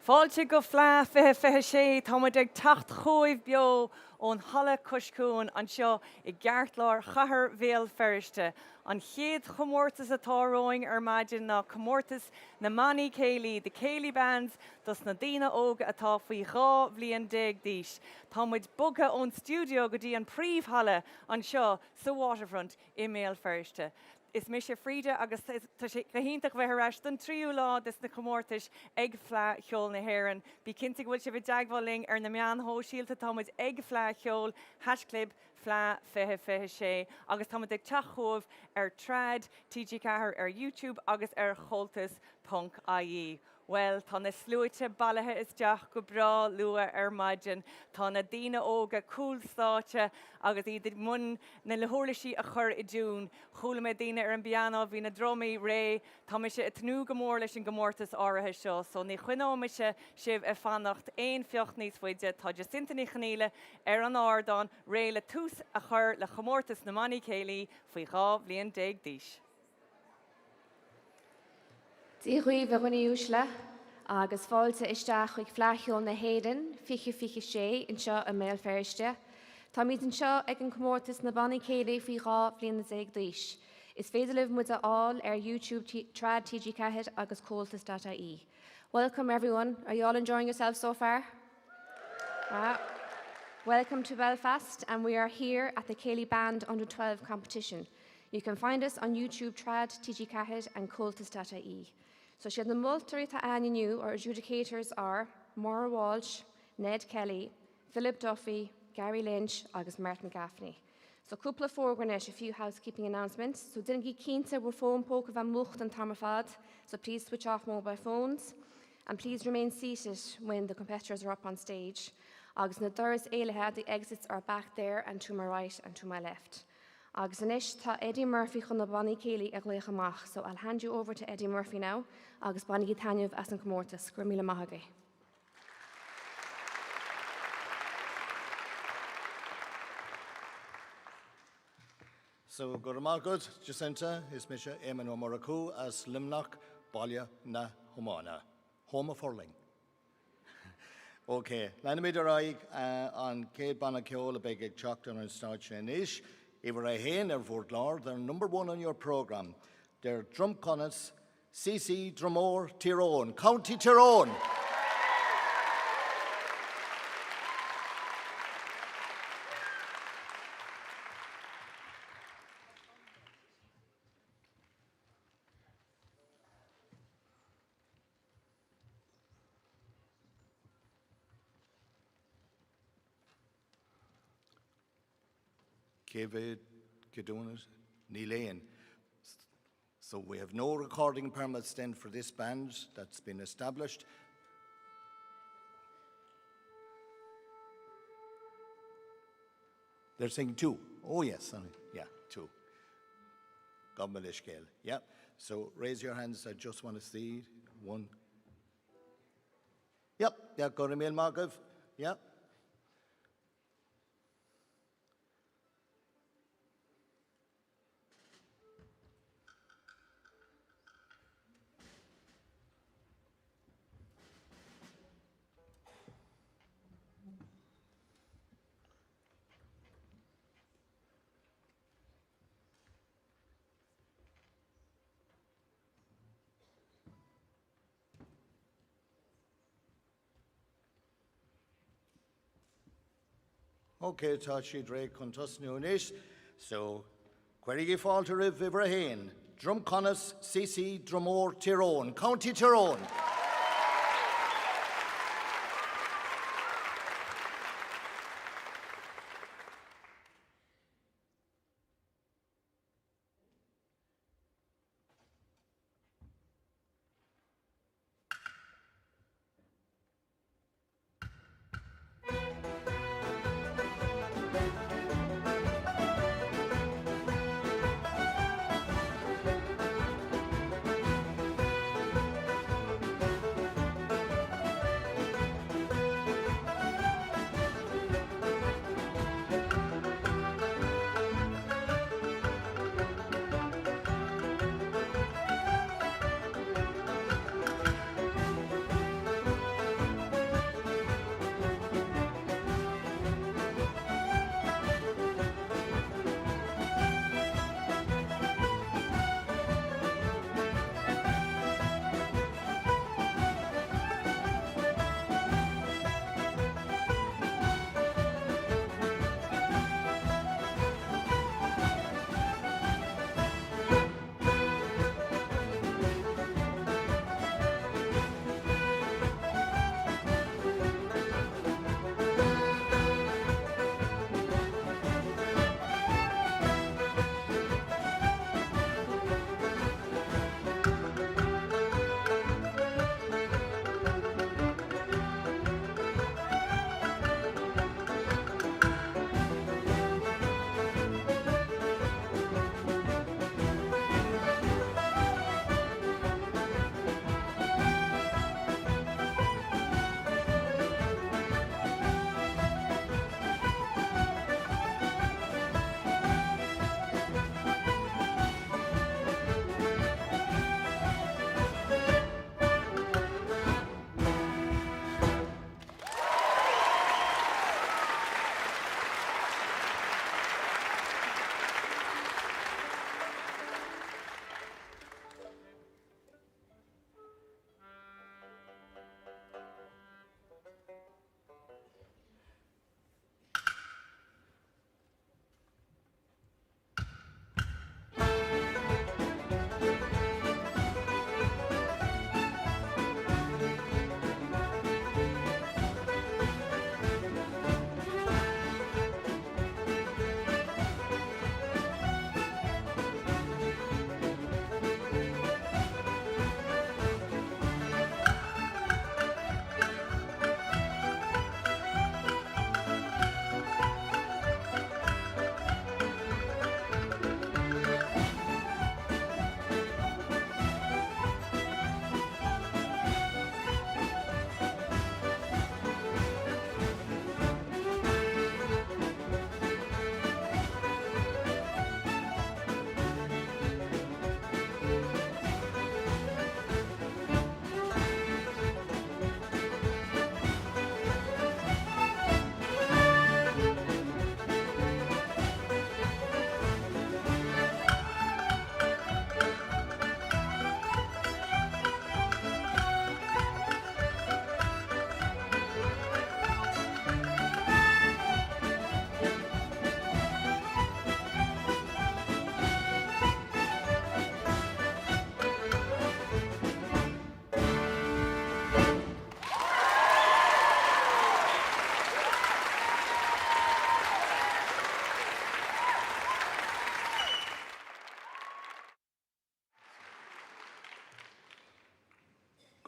Fáilte go Fleadh 26 tá muid ag teacht chomh beo ón Halla Cuscún an seo I gceart lár chathair bhéal feiriste. An chéad Comórtais atá roing maidin ná Comórtais na Bannaí Céilí, the Céilí bands, dus na daoine óga atá faoi dhá bhliain déag díos. Tá muid buga ón studio go dtí an príomhhalla an seo sa waterfront I méal feiriste. Is mis sé Fríde agus tá sé caithintach bheith ar don tríú lá dis na Comórtais ag Fleadh cheol na hÉireann. Bhí cinnte bhfuil sé bh deagháling ar na meán hóisialta tá muid ag Fleadh cheol #Fleadh 26 agus tá muid ag teachchomh ar trad TG Cahar ar YouTube agus ar comórtais.ie. Well, tá na slúite bailithe is deach go bra lua ar maidin, tá na daoine óga cúlstáte agus iad mun na letholaisí a chur I dún. Chúla me daoine ar an bianna, bhí na dromaí ré, tá me sé tnú go mór leis an Comórtais áirithe seo, so ní chuinóime se sibh a fannacht éon fiocht níos faide, tá de sintaní chanéile ar an ardán ré le tús a chur le Comórtais na Bannaí Céilí faoi dhá bhliain déag díos. Díhuí bhaghaní úsla, agus fáilte isteach chuig Fleadh cheol na hÉireann, 26 in seo a méal feiriste. Tá míid an seo ag an Comórtais na Bannaí Céilí faoi dhá bhliain déag díos. Is féidir libh muid all ar YouTube trad TG Cahar agus comórtais.ie. Welcome everyone. Are you all enjoying yourselves so far? Wow. Welcome to Belfast, and we are here at the Céilí Band Under 12 competition. You can find us on YouTube trad TG Cahar and comórtais.ie. So she had the multi aninu, our adjudicators are Maura Walsh, Ned Kelly, Philip Duffy, Gary Lynch, agus Martin Gaffney. So couple of forgrenesh, a few housekeeping announcements. So didn't get keen to we're phone poke of a mucht and tamafad. So please switch off mobile phones and please remain seated when the competitors are up on stage. Agus na doras éilethe, the exits are back there and to my right and to my left. Agus inis tá Eddie Murphy chun na Bannaí Céilí ag léich amach. So I'll hand you over to Eddie Murphy now. Agus Bannaí Taniamh as an Comórtais. Gur míle maithagé. So gur good, Jacinta, is misha Eamon O'Maracu as Limnach Balia na Humana. Home of Hurling. Okay, Lanimid Araig on Céad Banna Ceol a big ag Chocton and Starch and Ish. Iver a hain Fort Lord, they're number one on your programme. They're Drum Connas, CC Drumore Tyrone, County Tyrone. David Gedonis, Nilain. So we have no recording permits then for this band that's been established. They're saying two. Oh yes, yeah, two. Gobmalishkel. Yeah. So raise your hands. I just want to see one. Yep. Yeah. Goramil Markov. Yep. Okay, Tachi Drake Contus Nunis. So, Querigi Falter Riv Ibrahim, Drum Connas, CC Drumore Tyrone, County Tyrone.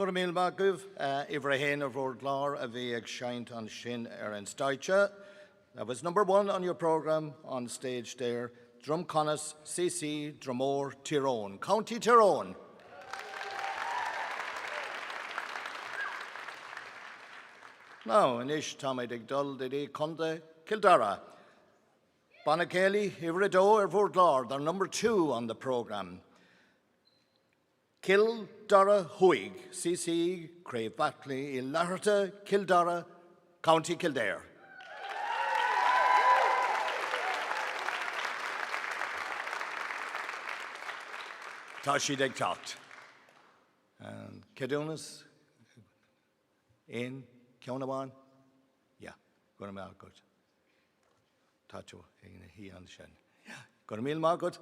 Gurmil Maguv, Ibrahim of Ordlar, a Viag Shint on Shin Erin Steicha. That was number 1 on your programme on stage there. Drumconnis, CC, Drumore, Tyrone. County Tyrone. Now, in Ish, Tommy Digdul, Didi, Conde, Kildara. Bannaí, Ivrido, Ordlar, they're number 2 on the programme. Kildara Huig, CC, Crave Batley, Ilaharta, Kildara, County Kildare. Tashi Dig Tacht. And Kedunas, in Kionawan, yeah, going to good. Tacho, he on the shen. Yeah, going to meal good.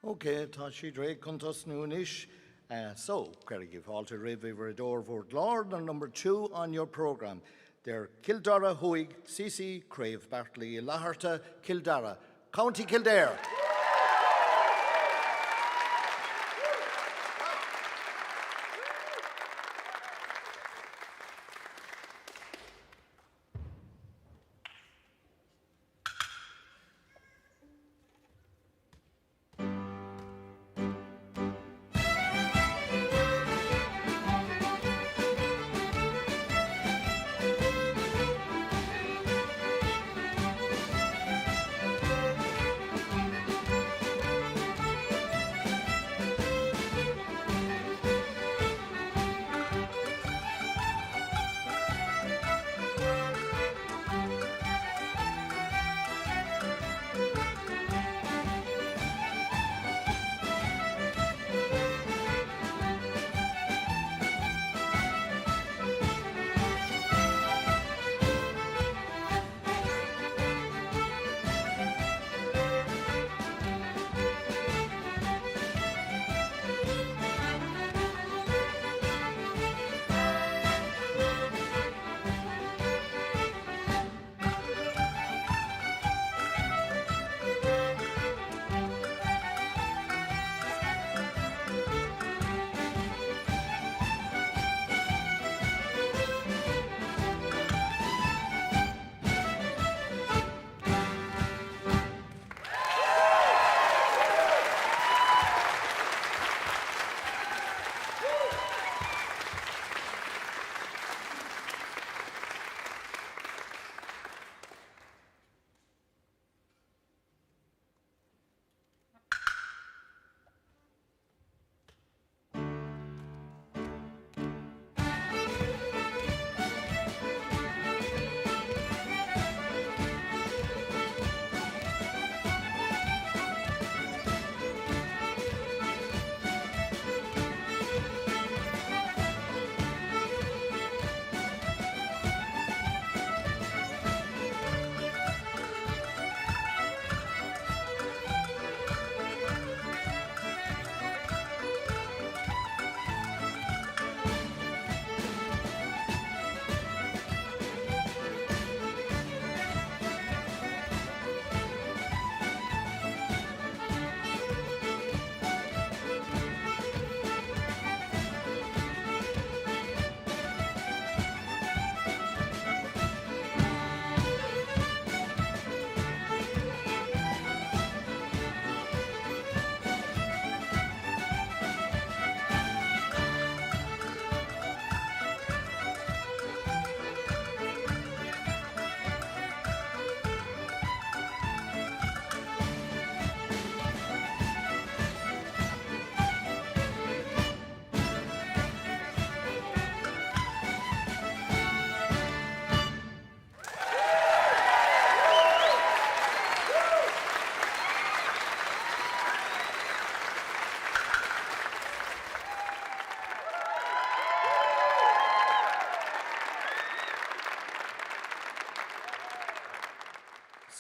Okay, Tashi Drake, Kuntus Noonish. So, Craig, you've all to Riv Iverdor Vord Lord, and number 2 on your programme. They're Kildara Huig, CC, Crave Bartley, Laharta, Kildara, County Kildare.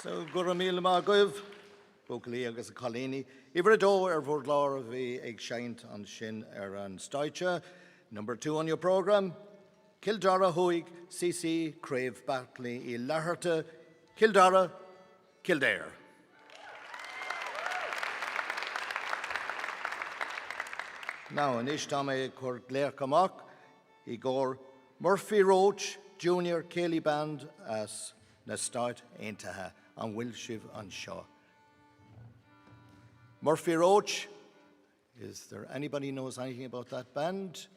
So, Guramil Magov, Bocali agus a Colini, Iverdó Vordlar V Egg Shint on Shin an Stoicha. Number 2 on your programme, Kildara Hoig, CC, Crave Batley, Laherta, Kildara, Kildare. Now, in Ishtame Court Blair Camock, Igor Murphy Roach, Junior Céilí Band as na start Aintaha and Wilshiv on Shaw. Murphy Roach, is there anybody knows anything about that band?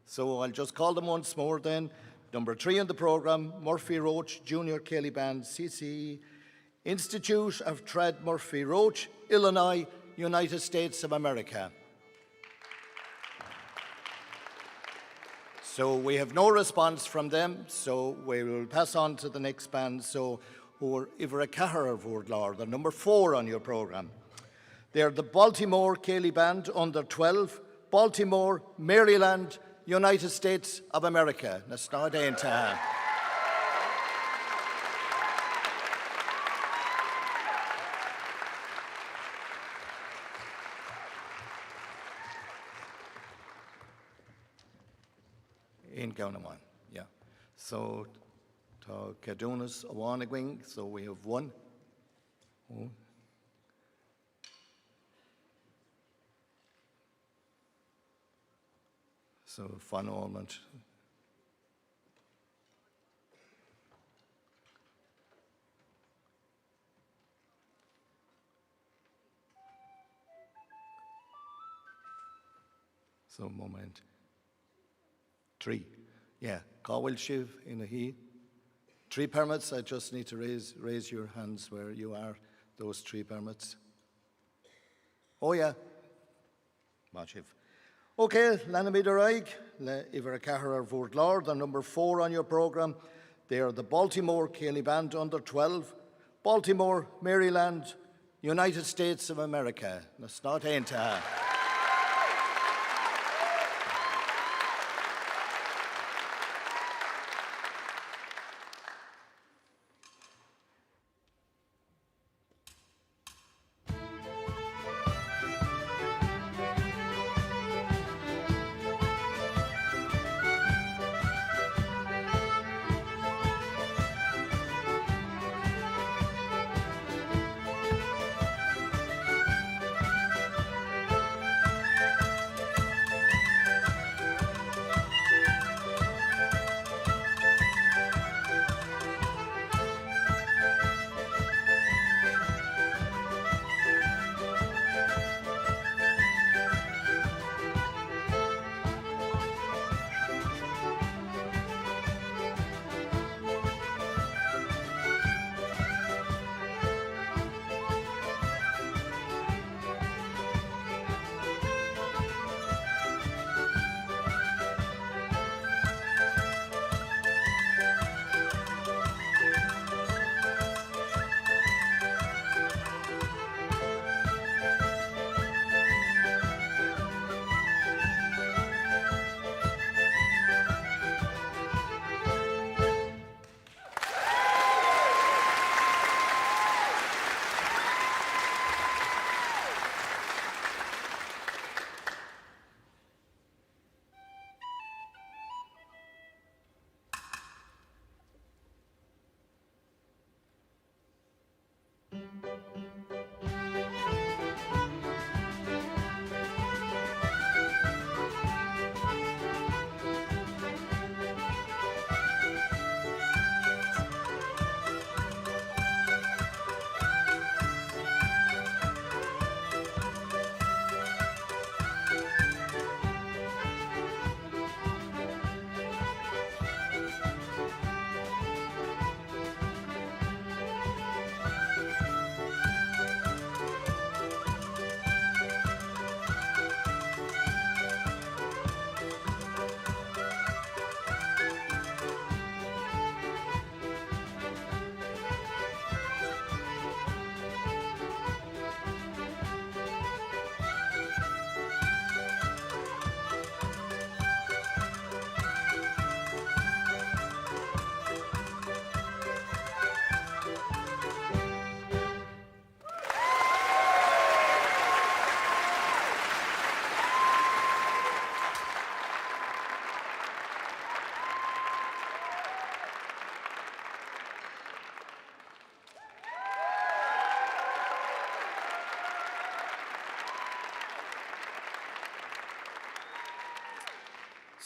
So I'll just call them once more then. Number 3 in the programme, Murphy Roach, Junior Céilí Band, CCE, Institute of Trad Murphy Roach, Illinois, United States of America. So we have no response from them, so we will pass on to the next band. So who are Ivra Cahar Vordlar, the number 4 on your programme. They're the Baltimore Céilí Band, under 12, Baltimore, Maryland, United States of America. Na stad Aintaha. In Gaunaman, yeah. So, to Cadunas Awanagwing, so we have 1. Oh. So, fun ornament. So, moment. 3. Yeah, Cawil Shiv in a he. 3 permits. I just need to raise your hands where you are. Those 3 permits. Oh yeah. Machiv. Okay, Lanamid Araig, Ivra Cahar Vordlar, the number 4 on your programme. They are the Baltimore Céilí Band, under 12, Baltimore, Maryland, United States of America. That's not Aintaha.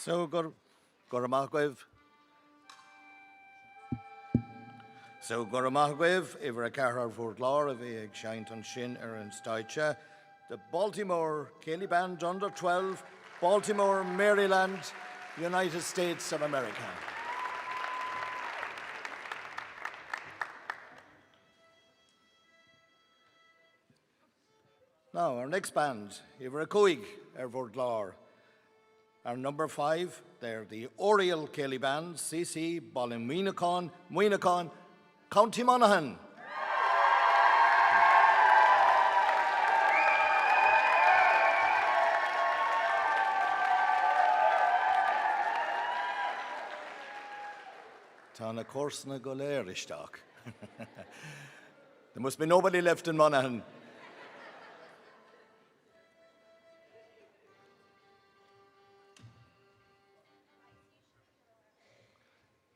So Goramachwev. So Goramachwev, iver a carhar Fort Law, of a Shinton Shin and Stoicha. The Baltimore Céilí Band under 12, Baltimore, Maryland, United States of America. Now, our next band, iver a Coig, Fort Law. Our number 5, they're the Oriel Céilí Band, CC, Ballinmuinacon, Muinacon, County Monaghan. Tána Corsna go léir isteach. There must be nobody left in Monaghan.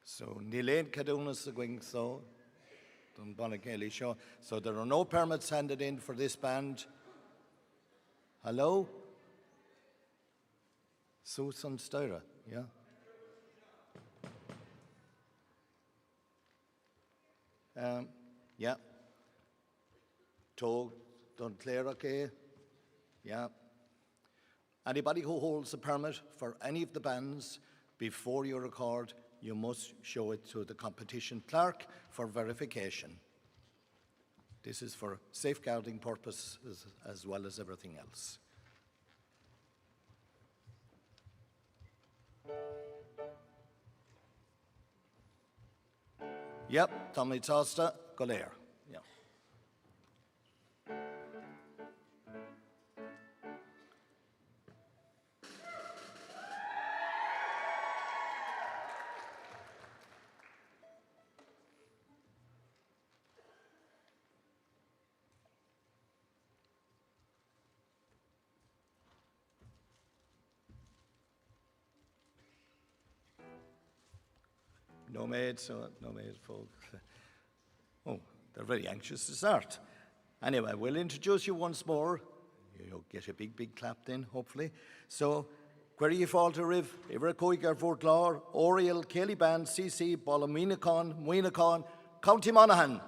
So, Nilain Cadunas the Gwing so, Domhnaigh show. So there are no permits handed in for this band. Hello? Susan Styra, yeah? Yeah. Tog, Dunclair, okay? Yeah. Anybody who holds a permit for any of the bands before you record, you must show it to the competition clerk for verification. This is for safeguarding purposes as well as everything else. Yep, Tommy Tosta, Golair. Yeah. No maid, folks. Oh, they're very anxious to start. Anyway, we'll introduce you once more. You'll get a big clap then, hopefully. So, Query Falter Riv, Iveracoigar Fort Law, Oriel, Céilí Band, CC, Ballinmuinacon, Muinacon, County Monaghan.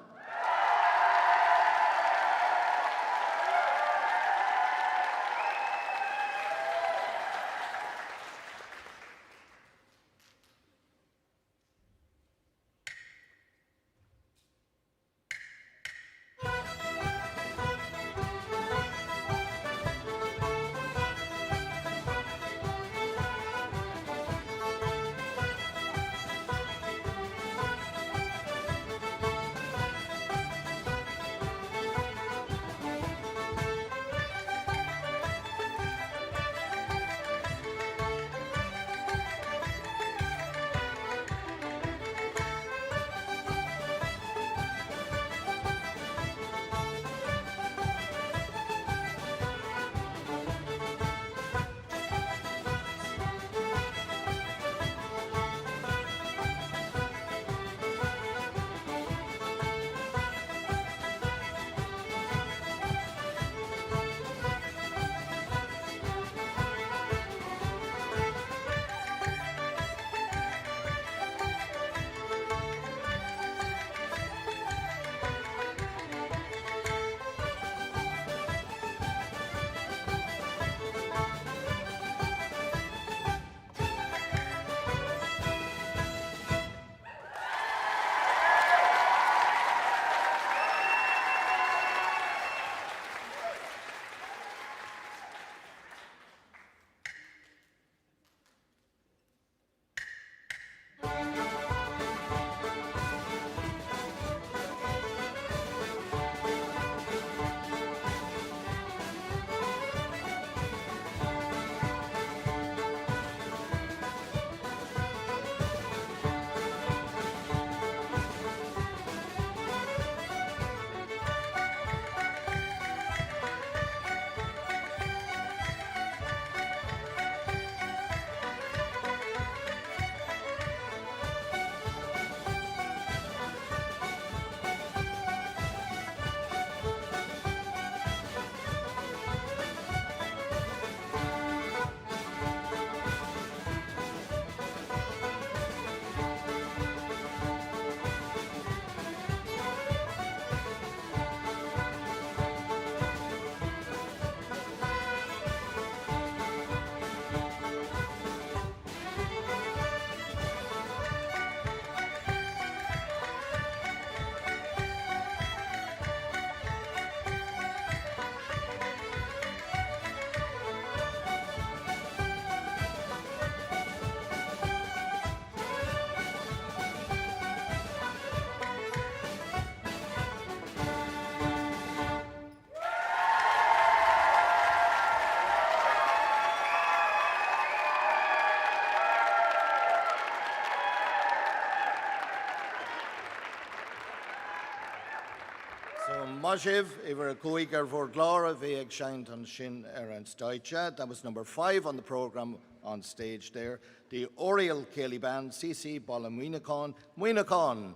Tashiv, Iver Kuiger Vordlara, Vieg Shanton Shin Ernst Deutsche. That was number 5 on the programme on stage there. The Oriel Céilí Band, CC Balamuinacon, Muinacon,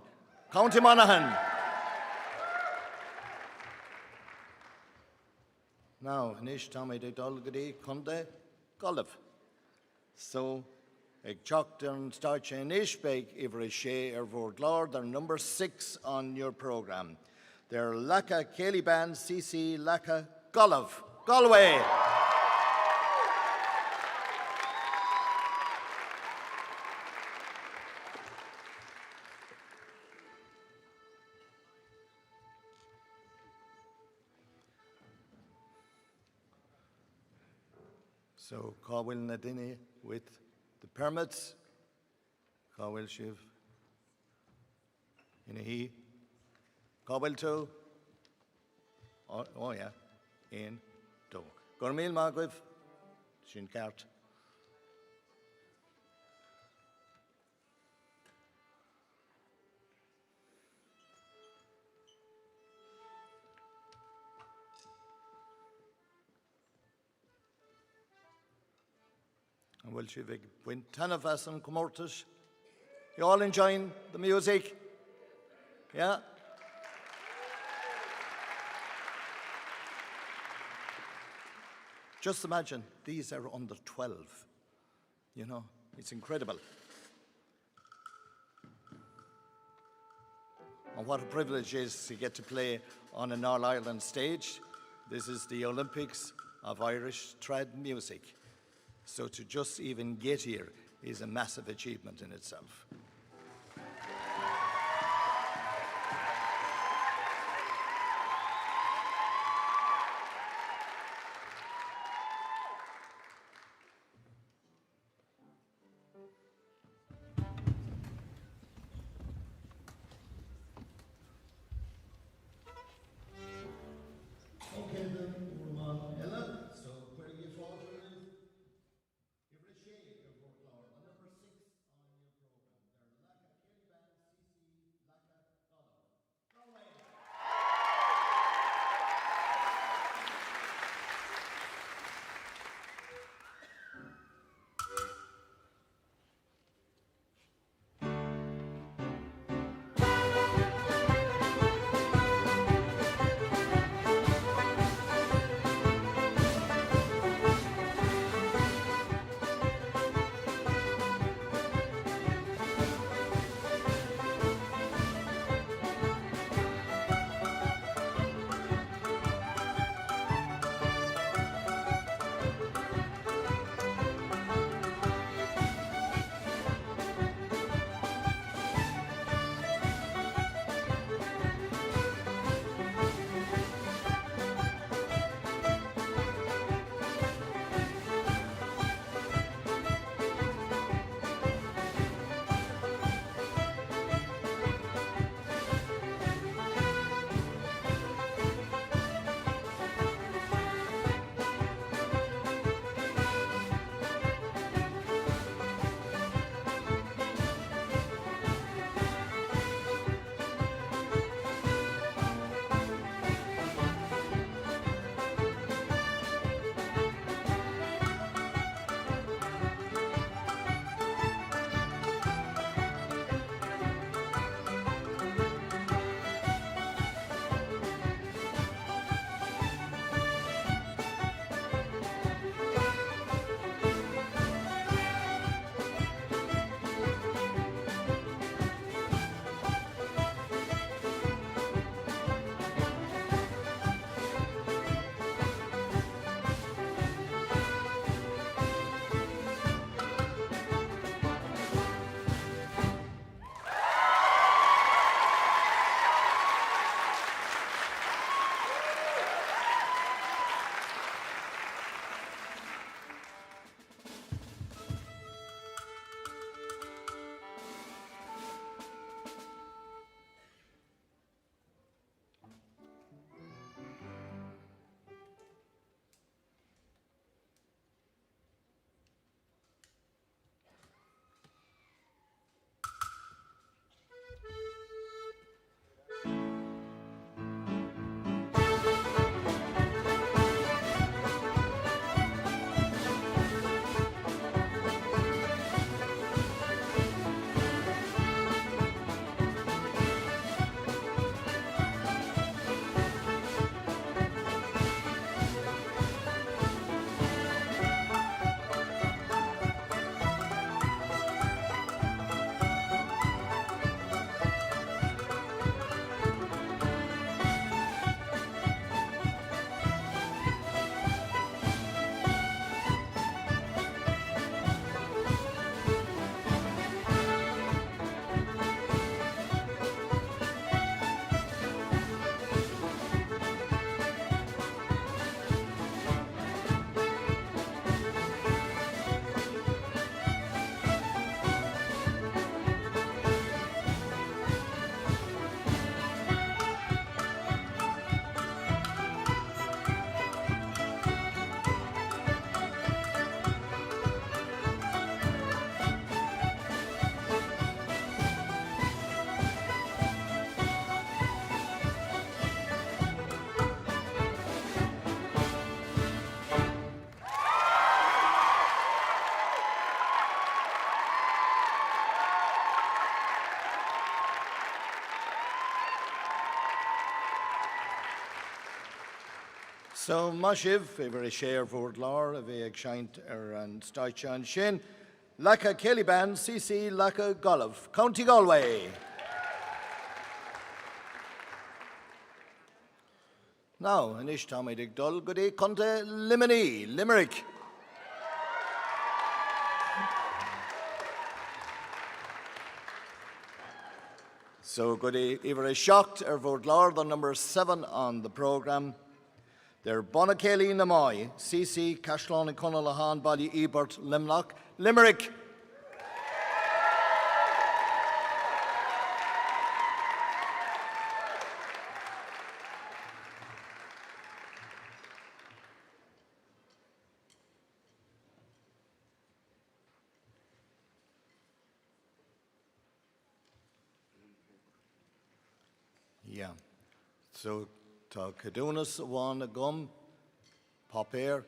County Monaghan. Now, Nish Tommy de Dolgadi, Kunde, Gulliv. So, ag Chocton Starche Nish, Beg Iver Shea Vordlar, they're number 6 on your programme. They're Laka Céilí Band, CC Laka Gulliv, Galway. So, Cawil Nadini with the permits. Cawil Shiv. Inahi. Cawil too. Oh yeah. In do. Gormil Magwiv. Shin Cart. And will she win 10 of us and Comórtais? You all enjoying the music? Yeah? Just imagine, these are under 12. You know, it's incredible. And what a privilege it is to get to play on an All-Ireland stage. This is the Olympics of Irish trad music. So to just even get here is a massive achievement in itself. Okay, then, Ella. So where do you fall for? Give it a shake of number 6 on your program. So, Mashiv, favorite share for Lár, a bheith ag seint an Stoichan Shin, Lacca Kellyban, CC Lacca Golov, County Galway. Now, an ish Tommy Dig Dull, good day, Conte Limini, Limerick. So, good day, Iver is shocked, vote Lár, the number 7 on the programme. They're Bannaí Namoy, CC, Cashlán and Conalahan, Bally Ebert, Limlock, Limerick. Yeah. So, tá Cadunas one a gum, Popper,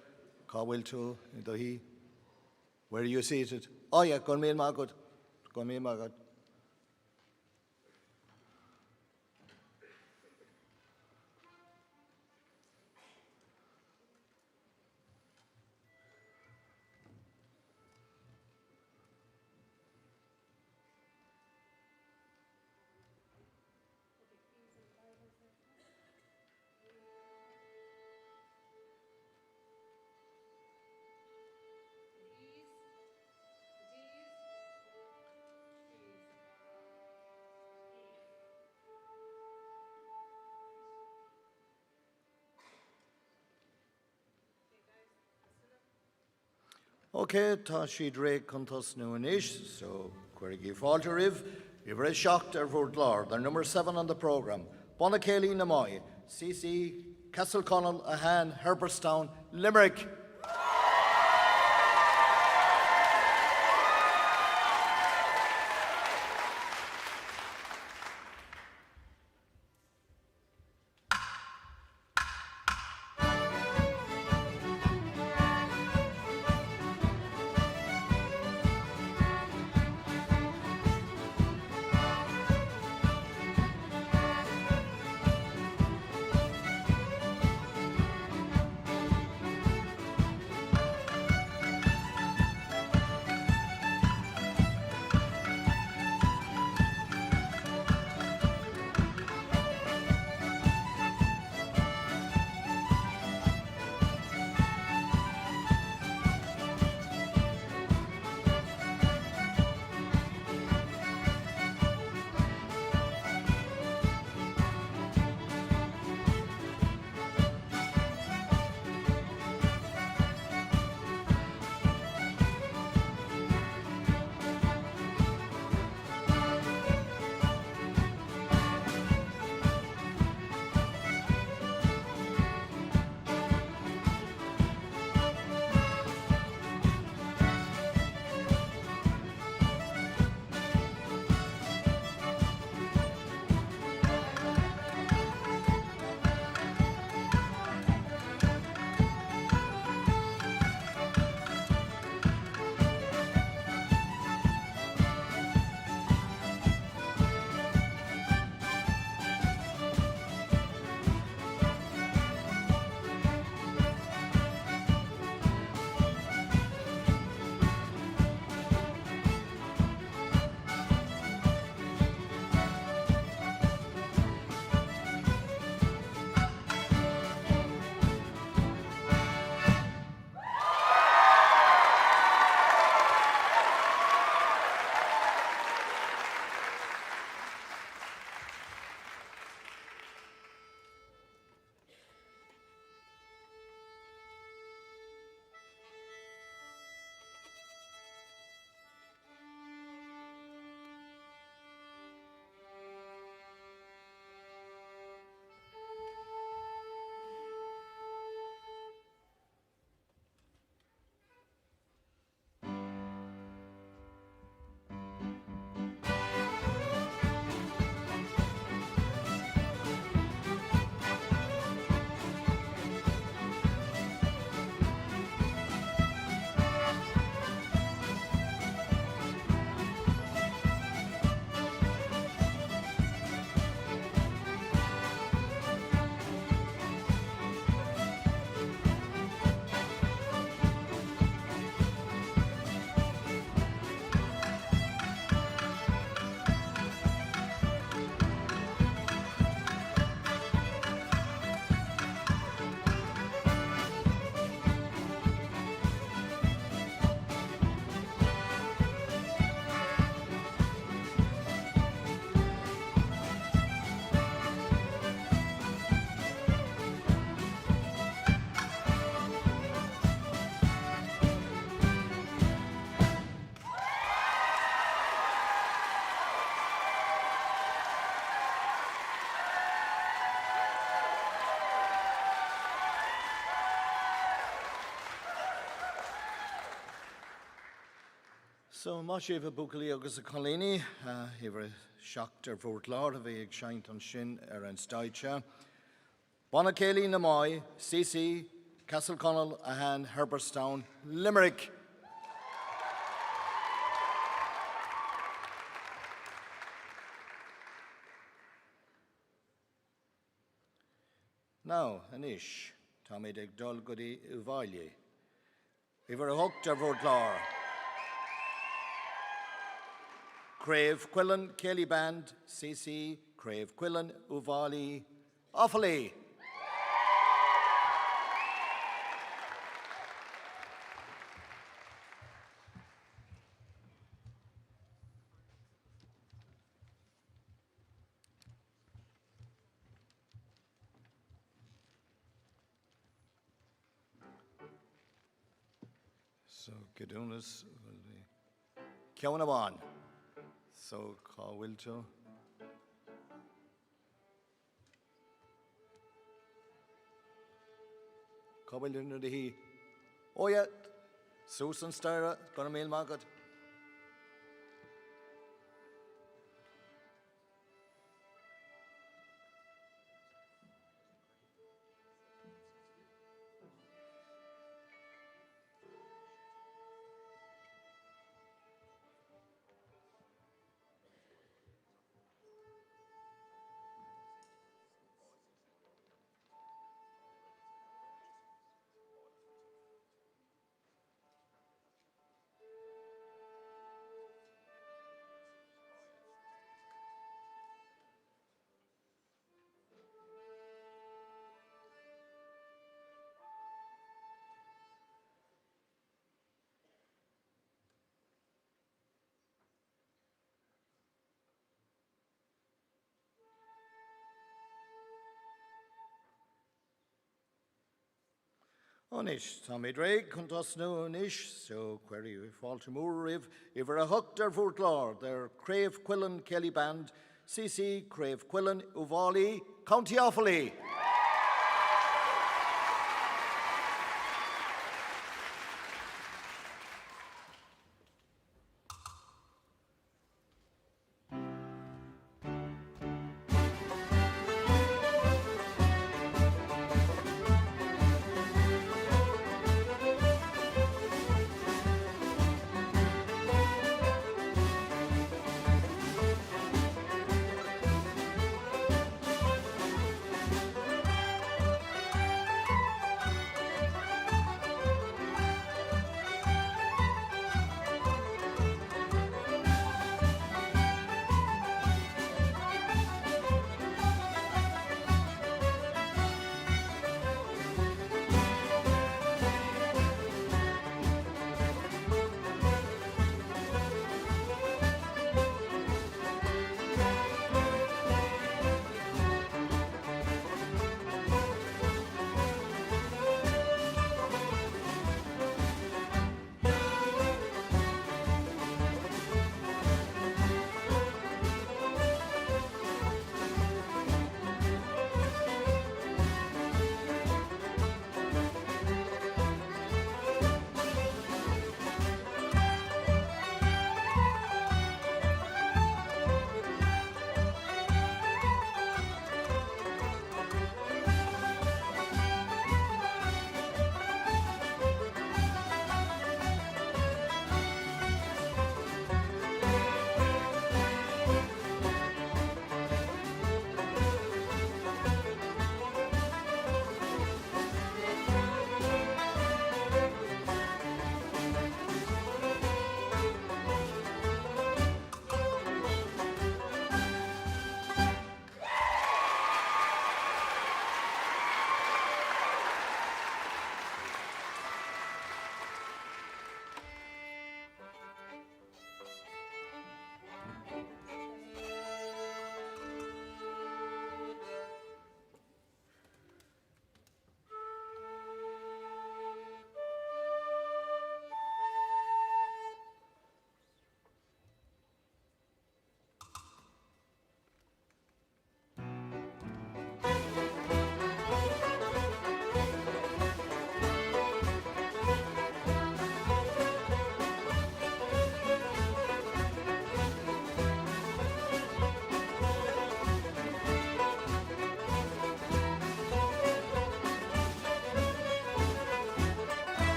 Cawil to he. Where are you seated? Oh yeah, go me in my good. Go me in my good. Okay, tá si dre contas nu an ish, so querigi falter if you're shocked vote Lár, they're number 7 on the programme. Bannaí Namoy, CC, Castleconall, Ahan, Herbertstown, Limerick. So, má sé bh bucailí agus a choléine, iver seacht bhórt lár a bheith ag seint an sin an staidse. Bannaí Céilí na Mai, CC, Castle Connell a han Herbertstown, Limerick. Now, Anish, Tommy ag dul godaí Uvaili. Iver a hocht bhórt lár. Crave Quillen, Céilí Band, CC, Crave Quillen, Uvaili, Offaly. So, Gedunas will be Kiaunawan. So, Cá Wilto. Cá Wilto na he. Oh, yeah. Susan Styra, gonna mail market. Onish, Tommy Drake, Contos no Onish, so query if Baltimore if a hooked or vote lord, their Crave Quillen Kelly Band, CC, Crave Quillen, Uvaili, County Offaly.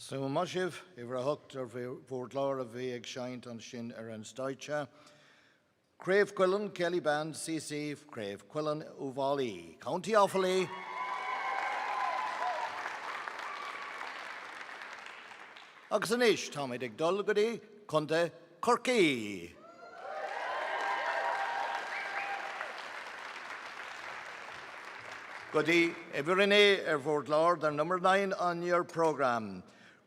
So Moshev, Ivra Hucht, or Vordlar of Vieg Shint on Shin Eran Stoicha. Crave Quillen, Kelly Band, CC, Crave Quillen, Uvali, County Offaly. Oxanish, Tommy Dick Dulgody, Conte, Corky. Goody, Everine, Erford Lord, they're number 9 on your programme.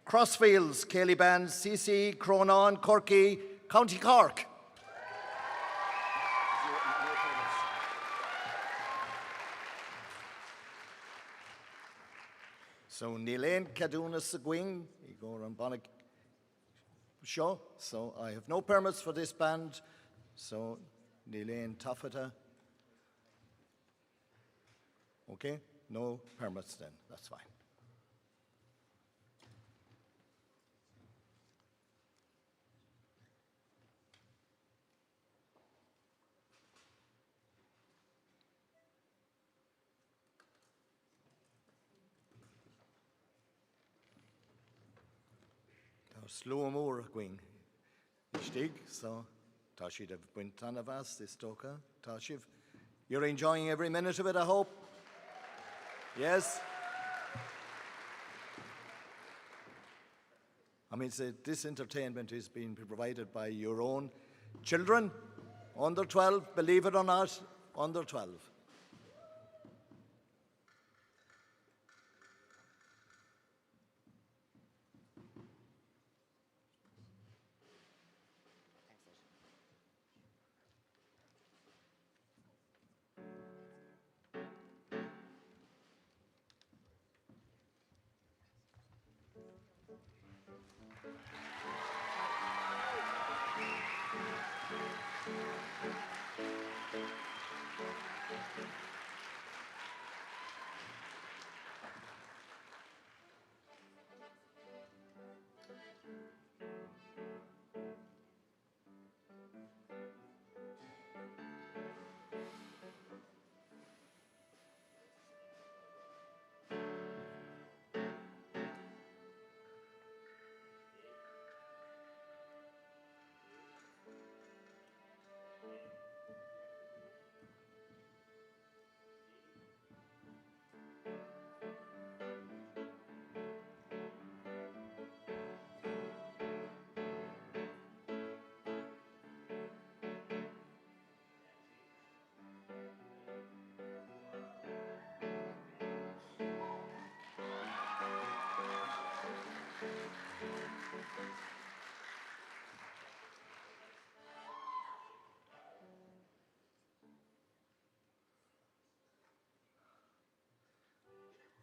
Crossfields, Kelly Band, CC, Cronan, Corky, County Cork. So Nilaine Kaduna Seguin, Igor and Bannaí Show. So I have no permits for this band. So Nilaine Taffeta. Okay, no permits then, that's fine. Slow more going. Stig, so Tashiv Buntanavas, this Toka, Tashiv. You're enjoying every minute of it, I hope? Yes? I mean, this entertainment is being provided by your own children, under 12, believe it or not, under 12.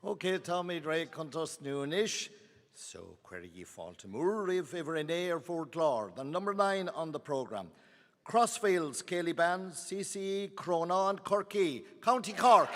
Okay, Tommy Drake contest noonish. So, Query Faltimore, if ever in air for Glor, the number 9 on the programme. Crossfields, Céilí Band, CCE, Cronan, Corky, County Cork.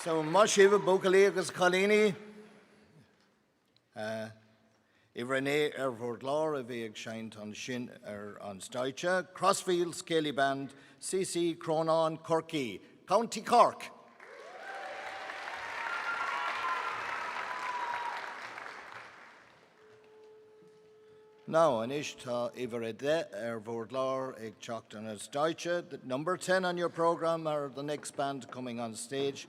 So, Moshiva Bukalegas Colini, Ivrene Erford Law, Avig Shint on Shin on Stoicha, Crossfield Céilí Band, CC Cronan Corky, County Cork. Now, an ishta Ivrede Erford Law, Ig Chocton as Stoicha. Number 10 on your programme are the next band coming on stage.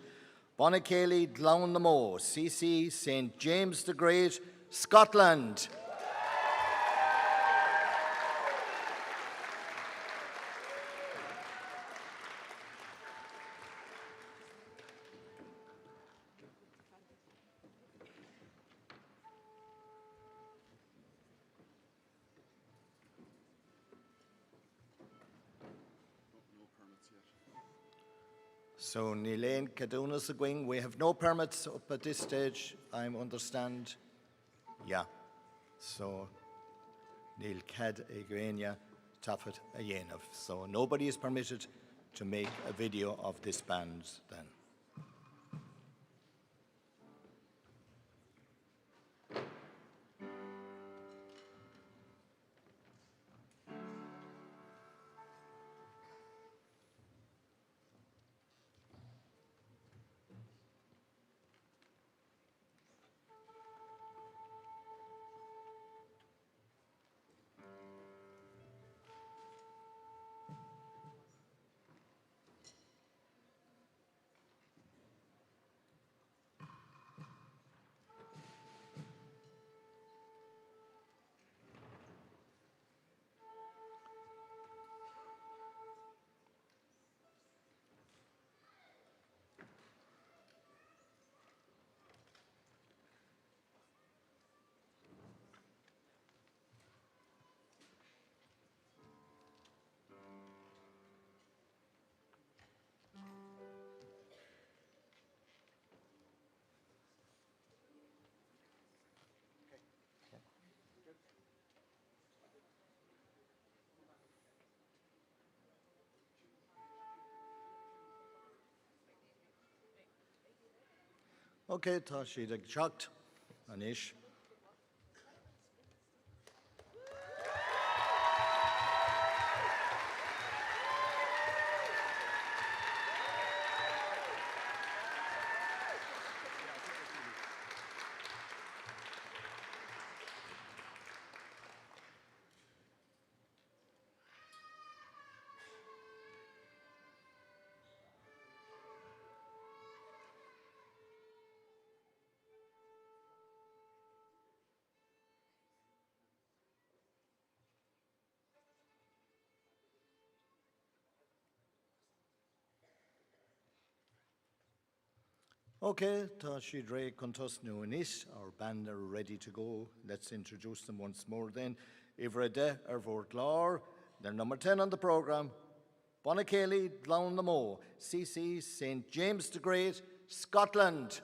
Bannaí, Domhnaigh, CC St. James the Great, Scotland. So, Nilaine Kaduna Sagwing, we have no permits up at this stage, I understand. Yeah. So, Neil Cad Egrania Taffet Ayenov. So, nobody is permitted to make a video of this band then. Okay, Tashi, the shocked, Anish. Okay, Tashi Dre Contus Nuanis, our band are ready to go. Let's introduce them once more then. Ivrede Erford Law, they're number 10 on the programme. Bannaí, Domhnaigh, CC St. James the Great, Scotland.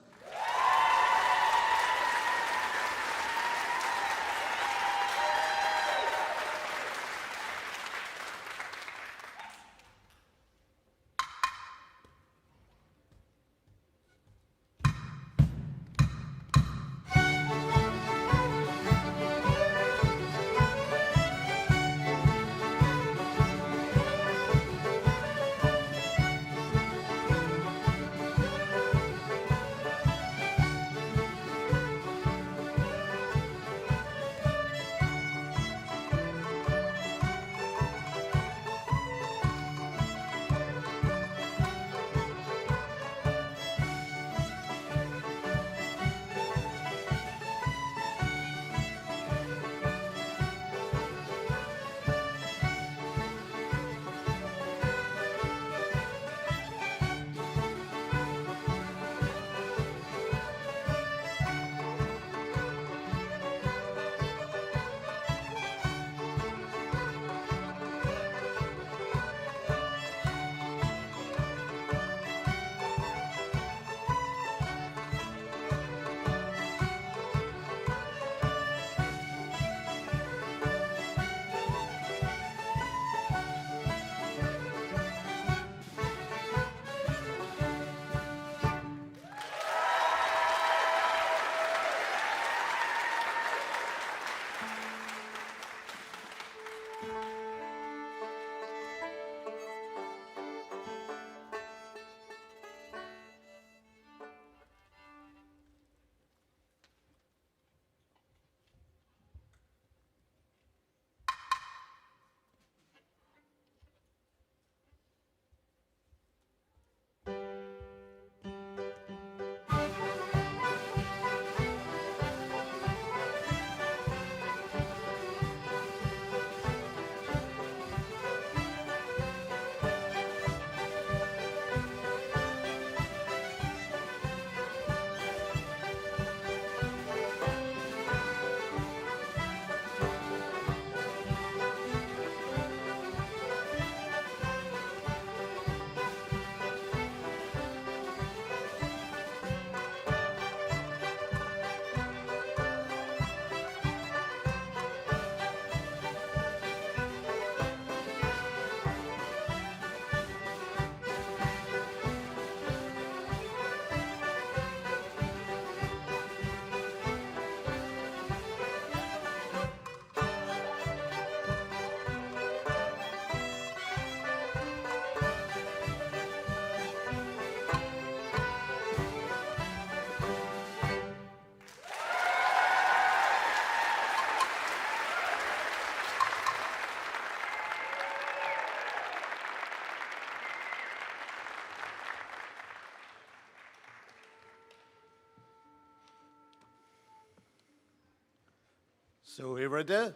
So here de,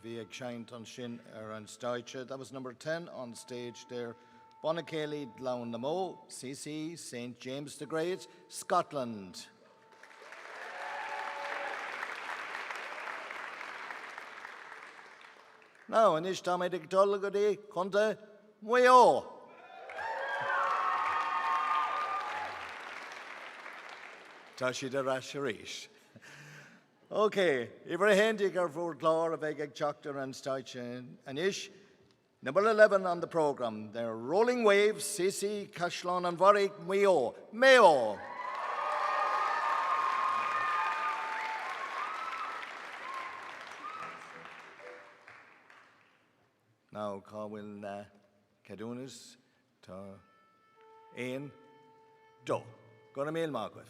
via Shine on Shin an Stoiche. That was number 10 on stage there. Bannaí Lawn Namo, CC, St. James the Great, Scotland. Now, in this time I take Tolgody, Conte, Wayo. Tashi de Rasharish. Okay, every handy go for Glor of Egg Choctor and Stoichen and Ish. Number 11 on the programme, they're Rolling Waves, CC, Cashlon and Warwick, Mayo. Now, Carwin Cadunas, to Ian, Do. Gonna mail Margaret.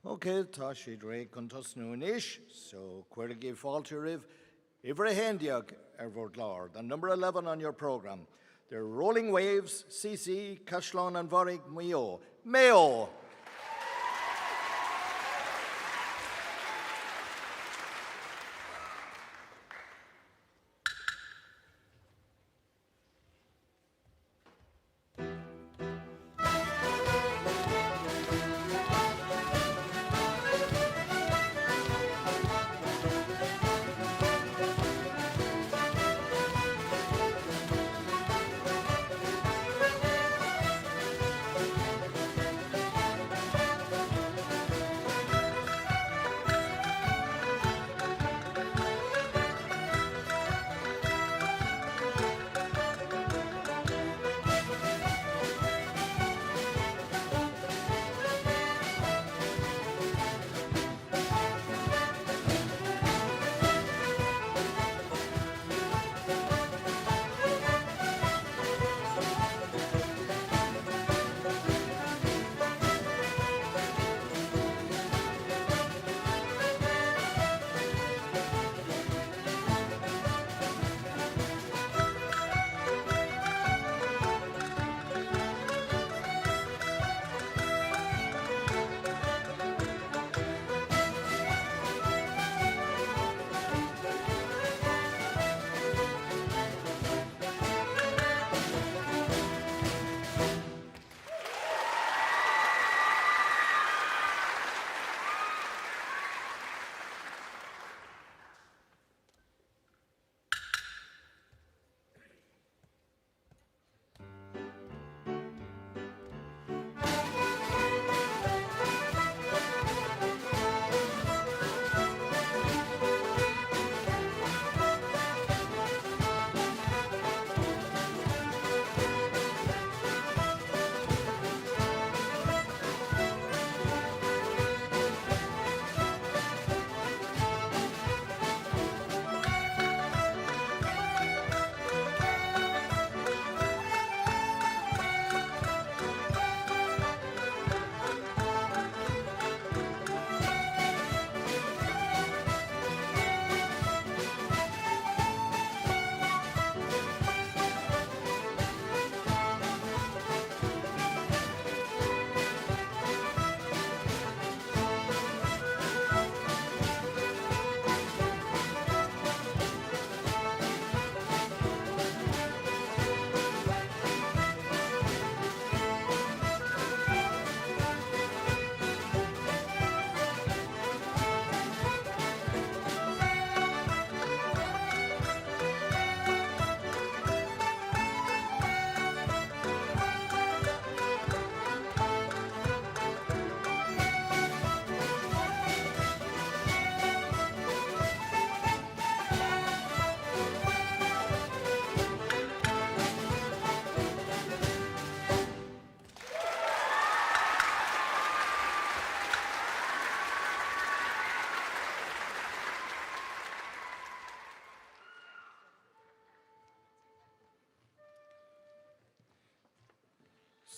Okay, Tashi Drake Contus Noonish, so Querigi Falteriv, every handiag Ervord Lord, and number 11 on your programme. They're Rolling Waves, CC, Cashlon and Warwick, Mayo.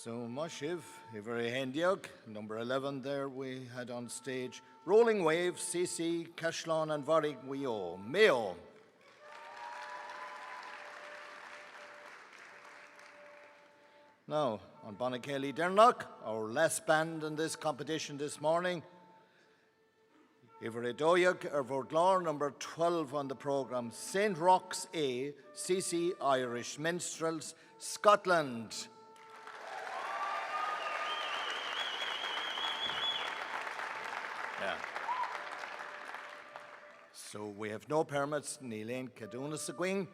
So, Moshiv, Ivery Hendiog, number 11 there we had on stage. Rolling Wave, CC, Cashlon and Varig Wio. Mayo. Now, on Bannaí Dernock, our last band in this competition this morning. Ivery Doyag, Ervordlar, number 12 on the programme. St. Roch's A, CC Irish Minstrels, Scotland. Yeah. So we have no permits, Neelaine Kaduna Seguin.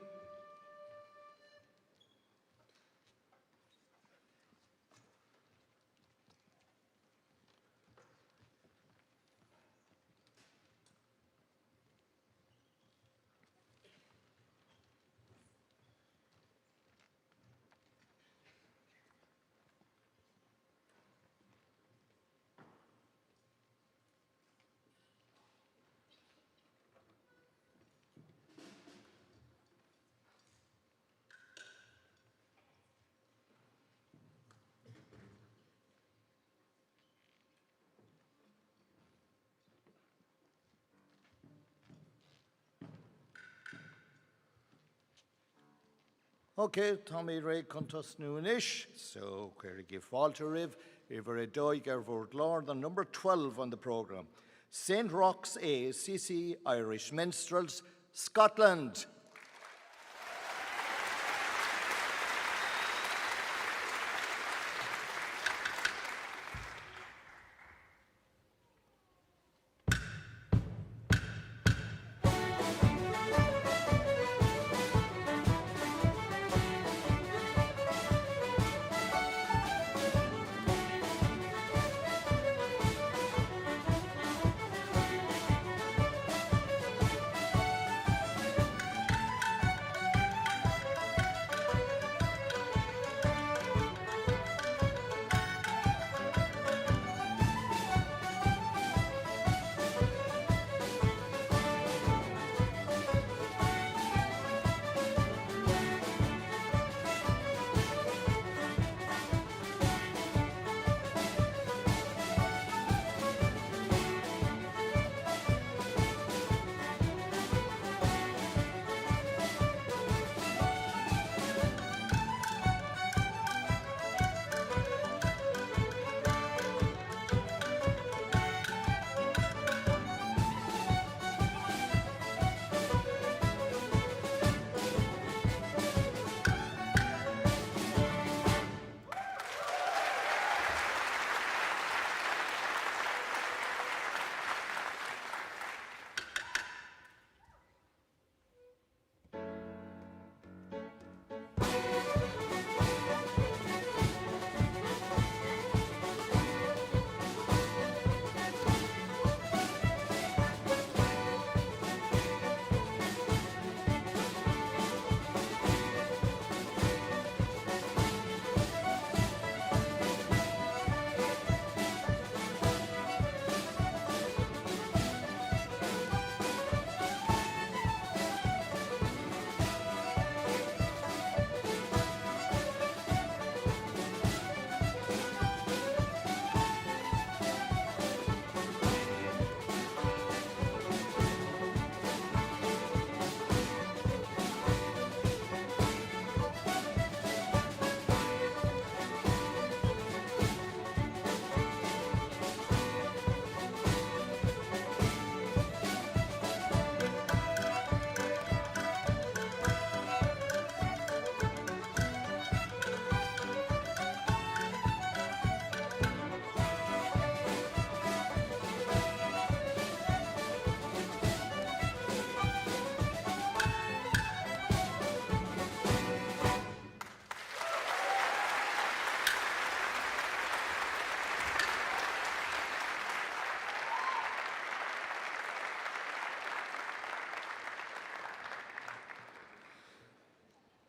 Okay, Tommy Ray Contus Noonish. So, query give Walter Riv, Iver Doig Ervord Lord, the number 12 on the programme. St. Roch's A, CC Irish Minstrels, Scotland.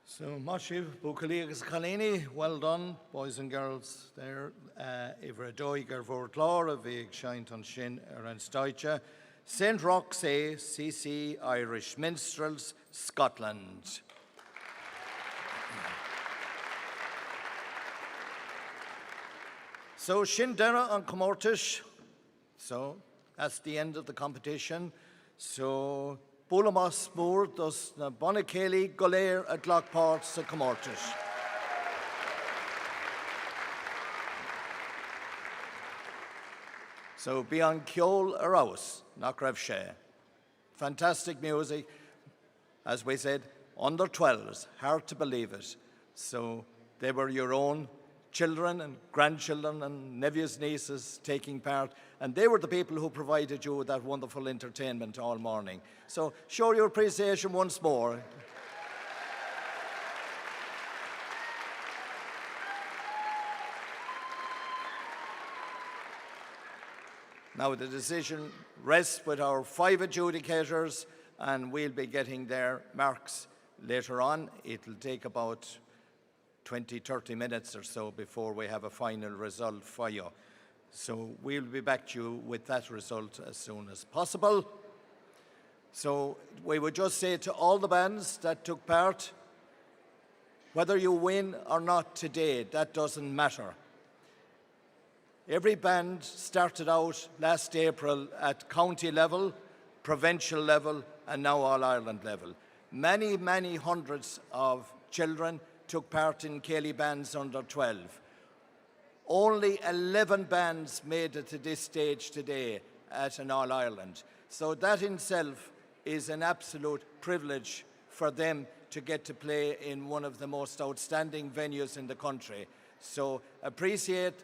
So, Moshiv, Bukaligas Kalini, well done, boys and girls there. Iver Doig Ervord Laura, Vig Shinton Shin, Eran Stoicha. St. Roch's A, CC Irish Minstrels, Scotland. So Shindera on Comórtais. So that's the end of the competition. So Bulamas Moore does na Bannaí Golair at Lockport sa Comórtais. So beyond Kjol Araus, Nakrav Shea. Fantastic music. As we said, under 12s, hard to believe it. So they were your own children and grandchildren and nephews, nieces taking part. And they were the people who provided you with that wonderful entertainment all morning. So show your appreciation once more. Now the decision rests with our 5 adjudicators, and we'll be getting their marks later on. It'll take about 20-30 minutes or so before we have a final result for you. So we'll be back to you with that result as soon as possible. So we would just say to all the bands that took part, whether you win or not today, that doesn't matter. Every band started out last April at county level, provincial level, and now All-Ireland level. Many, many hundreds of children took part in Céilí bands under 12. Only 11 bands made it to this stage today at an All-Ireland. So that in itself is an absolute privilege for them to get to play in one of the most outstanding venues in the country. So appreciate,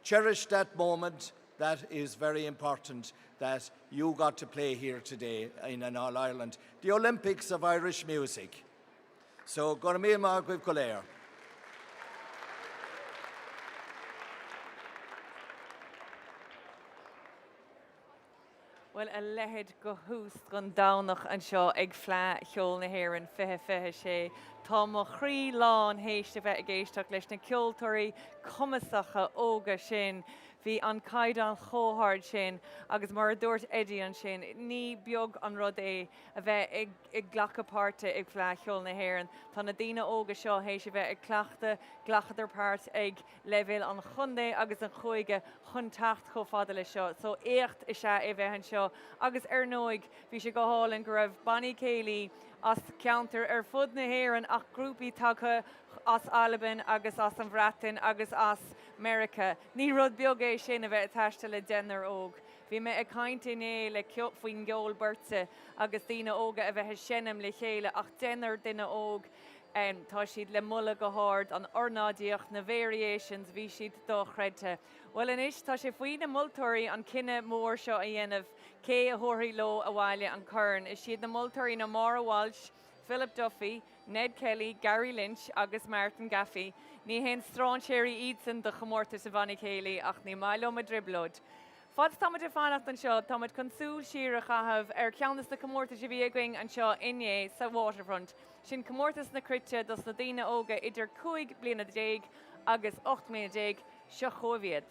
cherish that moment. That is very important that you got to play here today in an All-Ireland, the Olympics of Irish music. So, Gormir Magwib Golair. Well, a lehead go hús gon Domhnaigh an seo ag Fleadh cheol na hÉireann fiche sé. Tá mo chrí lán héiste bheith ag éisteach leis na ceoltóirí cumasacha óga sin. Bhí an caidan chóthard sin, agus mar a dúirt Eddie an sin, ní beag an rud é a bheith ag ghlacha páirte ag Fleadh cheol na hÉireann. Tá na daoine óga seo héise bheith ag ghlachadar páirt ag leibhéil an chundé agus an chuige chun tacht cho fada le seo. So écht is se é bheith an seo. Agus nóig bhí sé go hálinn go raibh Bannaí Céilí as counter fud na hÉireann ach grúpi tagtha as Alban agus as an Bhreatain agus as America. Ní rud beag é sin a bheith taiste le denar óg. Bhí me ag cainte é le ceop faoin geol burte agus daoine óga a bheith sinnim le chéile ach denar duine óg. Tá siad le mulla go háard an ornádíocht na variations bhí siad dó chreidte. Well inis tá sé faoin na multóirí an cinenne mór seo a dhéanamh cé a thuirí lo a bhaile an churn. Is siad na multóirí na Mára Walsh, Philip Duffy, Ned Kelly, Gary Lynch agus Martin Gaffey. Ní hen strán séirí Eidson de Comórtais sa Bannaí Céilí ach ní mailo ma driblod. Fad táid a fannacht an seo, táid consúil siar a chahabh ceannas na Comórtais a bhí aing an seo inné sa waterfront. Sin Comórtais na Crite dos na daoine óga idir 5 bliana déag agus 8 bliana déag seo chomhiad.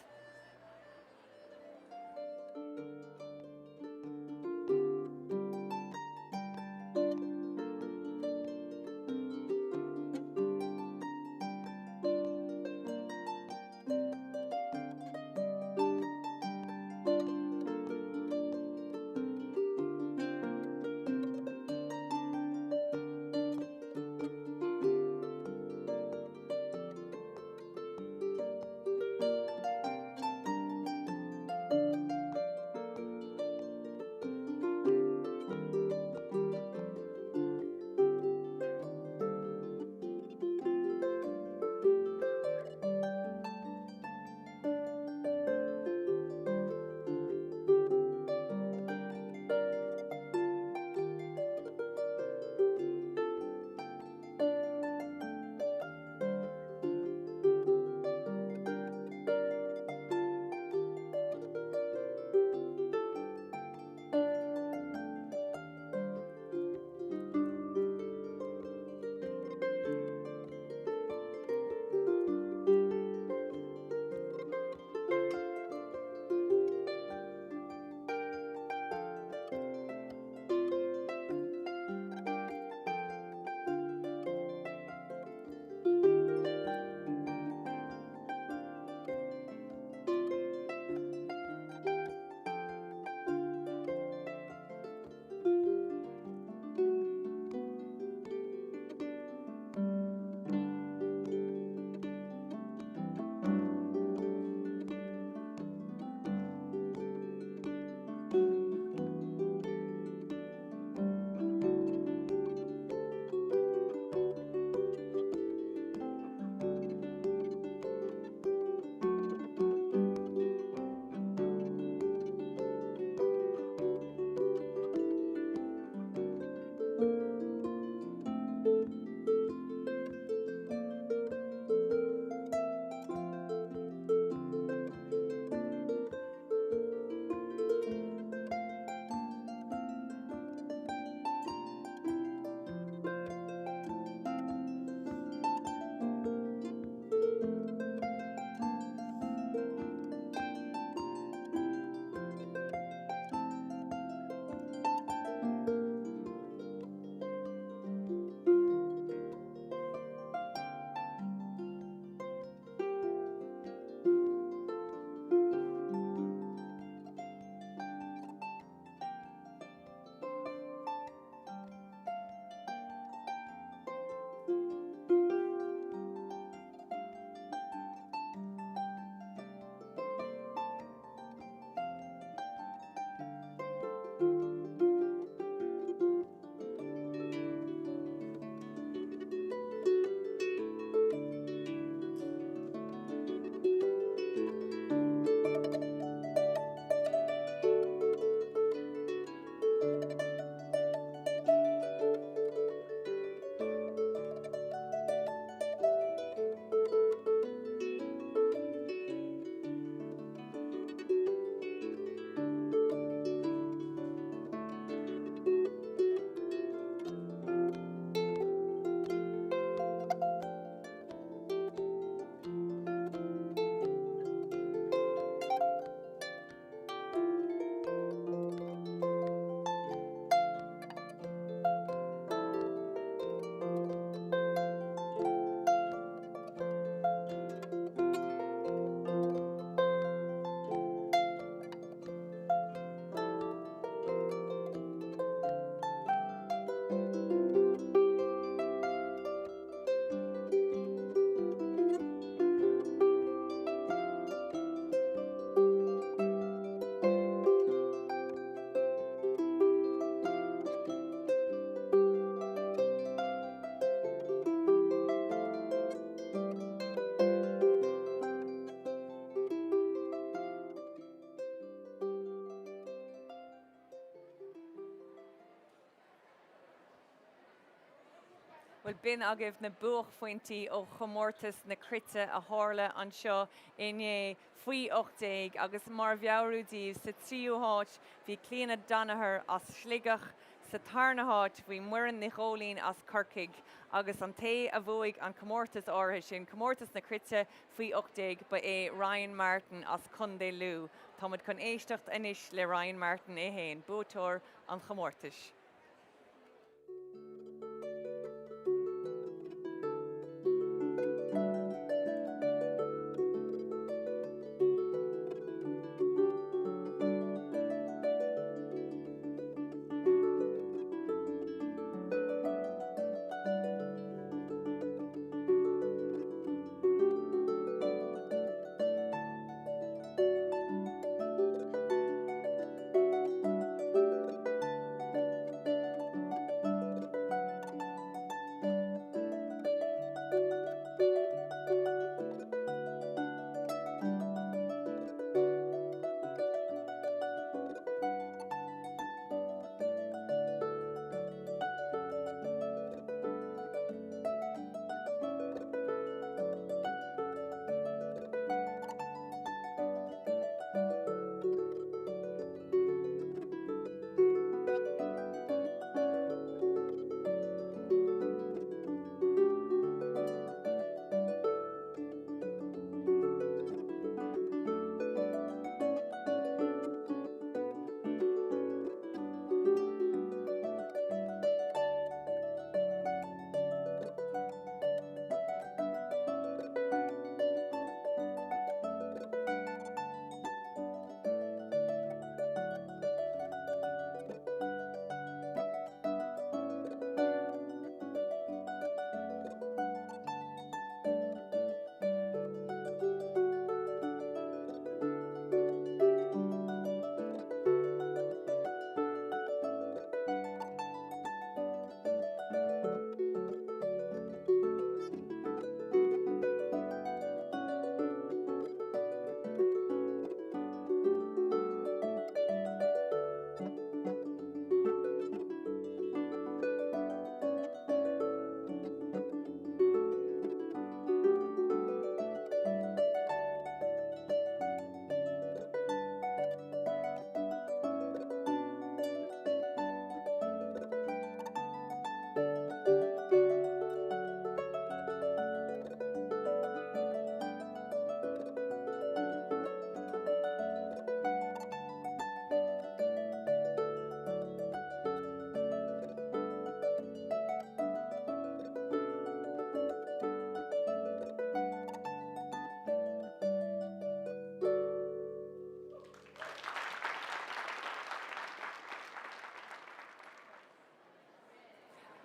Well, bin agah na buach fointí ó Comórtais na crite a hála an seo iné faoi 8 agus mar bheabhrúdíobh sa tríúháit bhí clíana Donhnaigh as sligach sa tarnaháit bhí muireann na cholín as curcaig agus an té a bhuaigh an Comórtas áirithe sin Comórtas na crite faoi 8 ba é Ryan Martin as chundé lú. Támad chun éisteacht inis le Ryan Martin é héin, bútóir an Comórtais.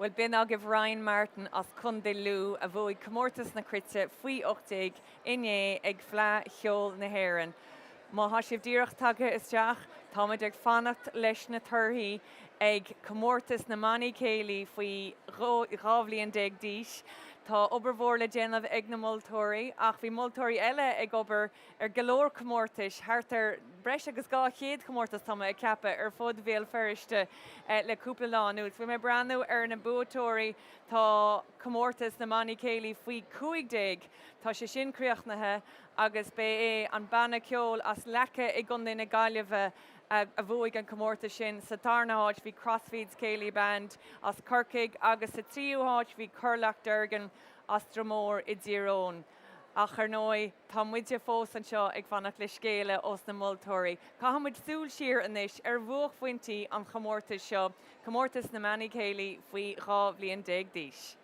Well, bin agah Ryan Martin as chundé lú a bhuaigh Comórtas na crite faoi 8 iné ag Fleadh cheol na hÉireann. Má sibh díreach tagtha isteach, táimid ag fannacht leis na torthaí ag Comórtas na Bannaí Céilí faoi rábhlíonn 10 díos. Tá obair mhór le déanamh ag na moltóirí, ach bhí moltóirí eile ag obair golóir Comórtais, thart breis agus 200 Comórtas táma ag ceappa fud bhéal feiriste le cúpla lá nuas. Bhí mé breanú na buatóirí tá Comórtas na Bannaí Céilí faoi 15, tá sé sin críochnathe agus bé é an banna ceol as lecha i gcondé na Gaillimhe a bhuaigh an Comórtas sin sa tarnaháit bhí Crossfeeds Céilí Band as curcaig agus sa tríúháit bhí Curlach Durgan as Dromór i ddíreón. Ach ar nói tá muide fós an seo ag fannach le scéile os na moltóirí. Cá muid súil siar inis bhuach fointí an Comórtas seo, Comórtas na Bannaí Céilí faoi rábhlíonn 10 díos.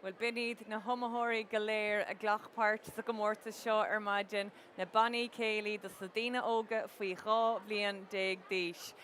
Well, binid na homahori galéir a glachpart sa Comórtais seo maidin na Bannaí Céilí do sa daoine óga faoi dhá bhliain déag díis.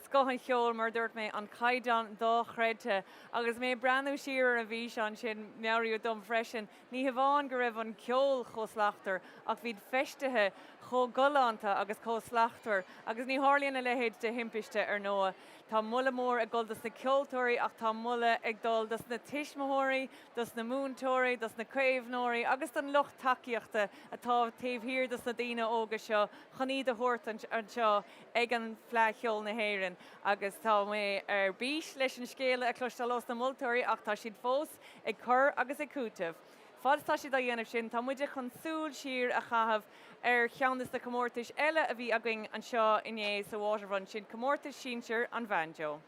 Scohan cheol mar dúirt mé an caidan dá chreidte agus mé breanú siar a bhí sin meabhraíú dom freisin ní hamháin go raibh an ceol chóslachtar ach bhíd feistethe cho golánta agus cóslachtar agus ní hálíonn a lehéid de himpiiste ar nua. Tá mula mór a gol dus na ceoltóirí ach tá mula ag dul dus na tiismóirí, dus na múntóirí, dus na craomhnóirí agus an lucht takeíochta atá taobh hir dus na daoine óga seo choní a thuirt an seo ag an phleacheol na héireann agus tá mé ar bís leis an scéile a cloistelos na multóirí ach tá siad fós ag chur agus ag cútah. Fáiltá siad a dhéanamh sin, tá muide chun súil siar a chahabh ar cheannas na Comórtais eile a bhí againn an seo inné sa Waterrun sin Comórtais sínsir an bhainjo.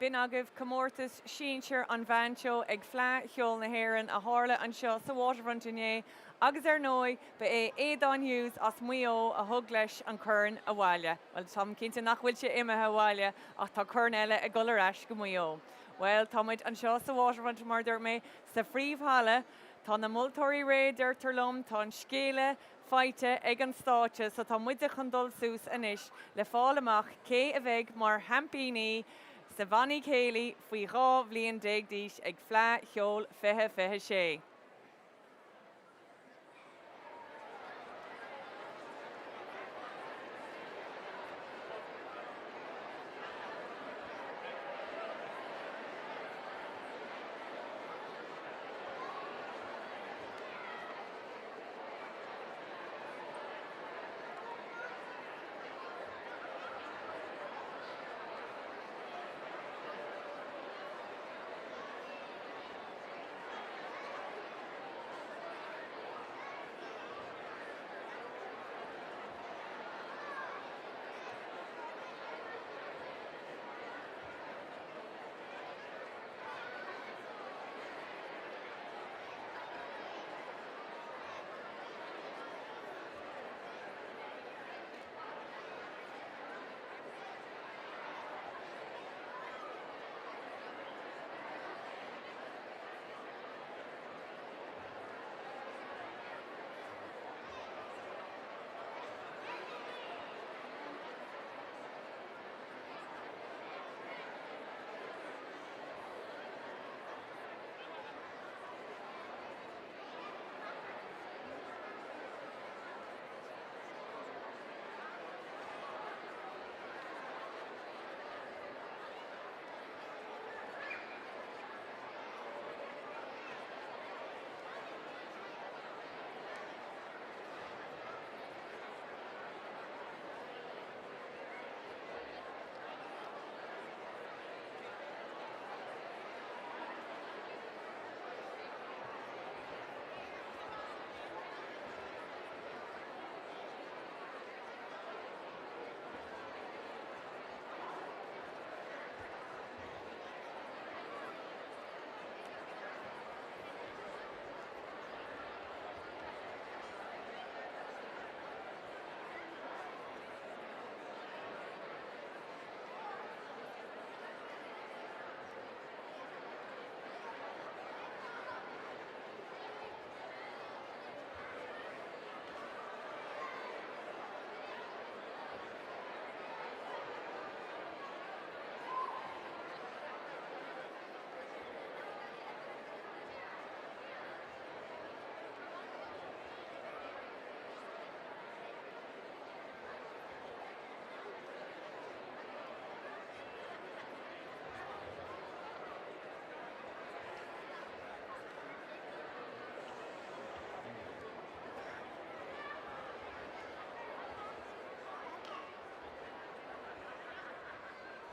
bin agah Comórtais síonseir an bhainteo ag Fleadh cheol na hÉireann a tharla an seo sa waterfront inné, agus nói ba é Éadán Hughes as muo a thug leis an churn a bhaile. Well, tam cinnte nach bhfuil sé imethe bhaile ach tá churn eile ag gul arais go muo. Well, táid an seo sa waterfront mar dúirt mé sa phríomhtheala, tá na multóirí réid deirtar lom, tá an scéile feite ag an státe, so tá muide chun dul sús inis le fáil amach cé a bheith mar hampíní sa Bannaí Céilí faoi 2 bhliain 10 díos ag Fleadh cheol 26.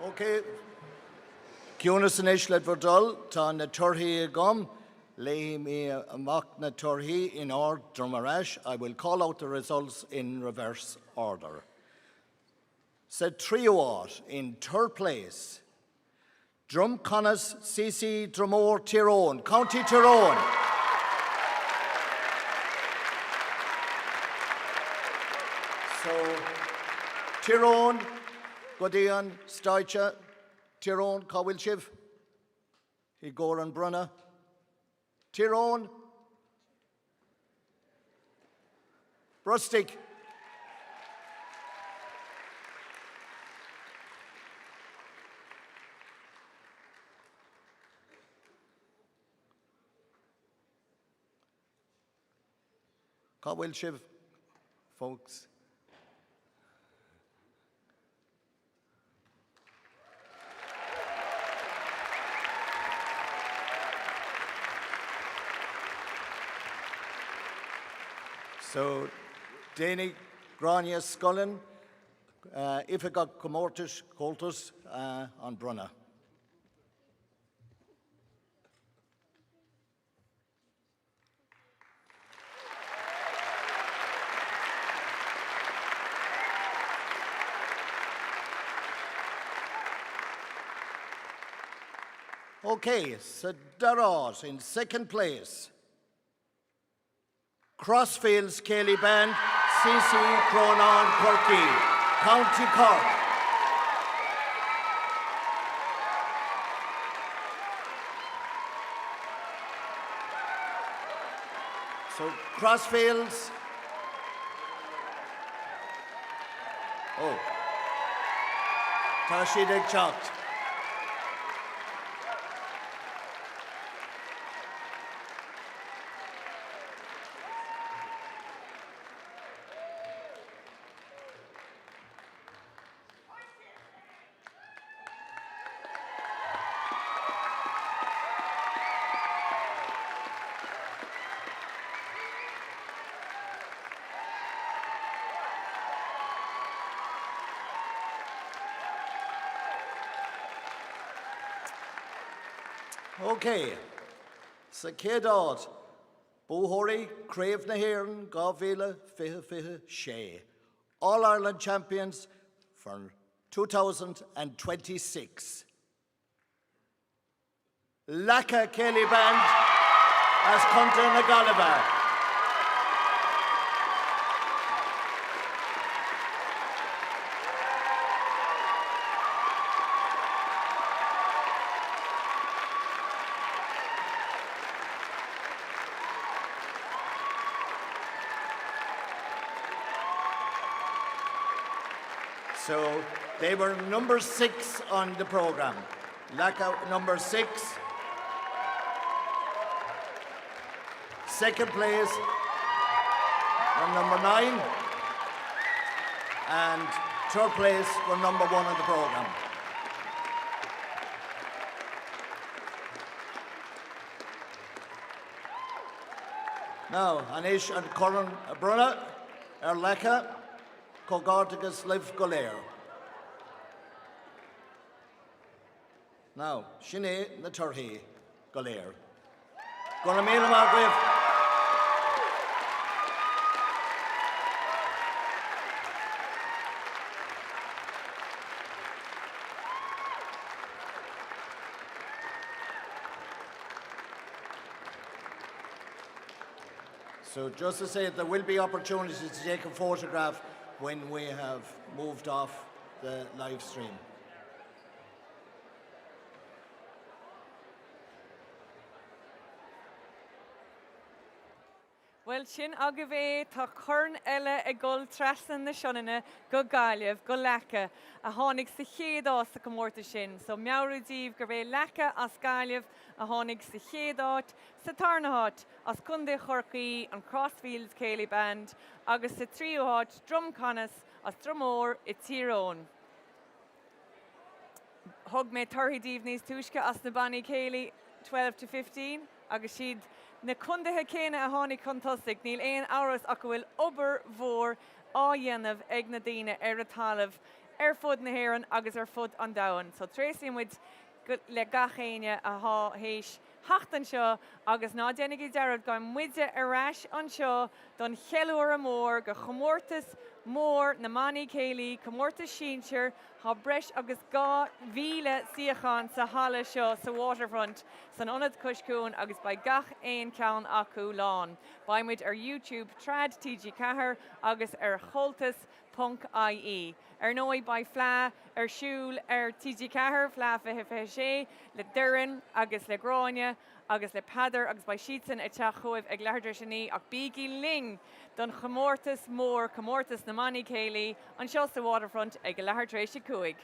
Okay. Ciúnas in Islet Verdul, tá na turthaí a gom, lei me amach na turthaí in order Domhnaigh. I will call out the results in reverse order. Said trio in third place, Drumconnas CC Dromore Tyrone, County Tyrone. So, Tyrone, Godian, Stoicha, Tyrone, Cowilchiv, Higoran Brunna, Tyrone, Brustic, Cowilchiv, folks. So, Domhnaigh, Grania, Scullen, if it got Comórtais, Comórtais on Brunna. Okay, so Darragh in second place. Crossfields Céilí Band, CC Cronan Corky, County Cork. So Crossfields. Oh. Tashi de Chocht. Okay, so Cédod, Búhórí, Craven na Héireann, Gábhíle, Fiche Shea. All Ireland champions for 2026. Lacca Céilí Band as Conta na Galaba. So they were number 6 on the program. Lacca number 6. Second place were number 9. And third place were number 1 on the program. Now, Anish and Coran Brunna, Lacca. Comórtais live Golair. Now, Sinead na Turhí Golair. Gonna meet him out with. So just to say, there will be opportunities to take a photograph when we have moved off the live stream. Well, sin agah tá churn eile ag gol trasan na sionanna go Gaillimh, go Lacca, a tháinig sa chéadát sa Comórtais sin. So meabhrúdíobh gur bheith Lacca as Gaillimh a tháinig sa chéadát, sa tarnahat as Cunda Chorcaí an Crossfields Céilí Band, agus sa tríohat Drumcanas as Drumór I Tyrone. Thug mé tarthaí níos túisce as na Bannaí Céilí 12 to 15, agus siad na cundathe céine a tháinig chuntasig, níl éon áras ach bhfuil obair mhór á dhéanamh ag na daoine ar a talamh ar fud na hÉireann agus ar fud an domhan. So tréasaí muid le gachéine a héis heachtan seo agus ná déananig I dearad go muide arás an seo don chealúir a mór go Comórtais mór na Bannaí Céilí, Comórtais Síonseir, há breis agus 2,000 siochan sa hala seo sa waterfront san ionad Cuscún agus ba gach éon ceann acu lán. Baimid ar YouTube trad TG Cahar agus ar choltas.ie. Ar nói ba Fleadh ar siúl ar TG Cahar, Fleadh26, le Durin agus le Gráine agus le Peadar agus ba Sheetson a teachchuibh ag leithrdar sinní ach bígí ling don Comórtais mór, Comórtais na Bannaí Céilí an seo sa waterfront ag leithrdar éis cuaig.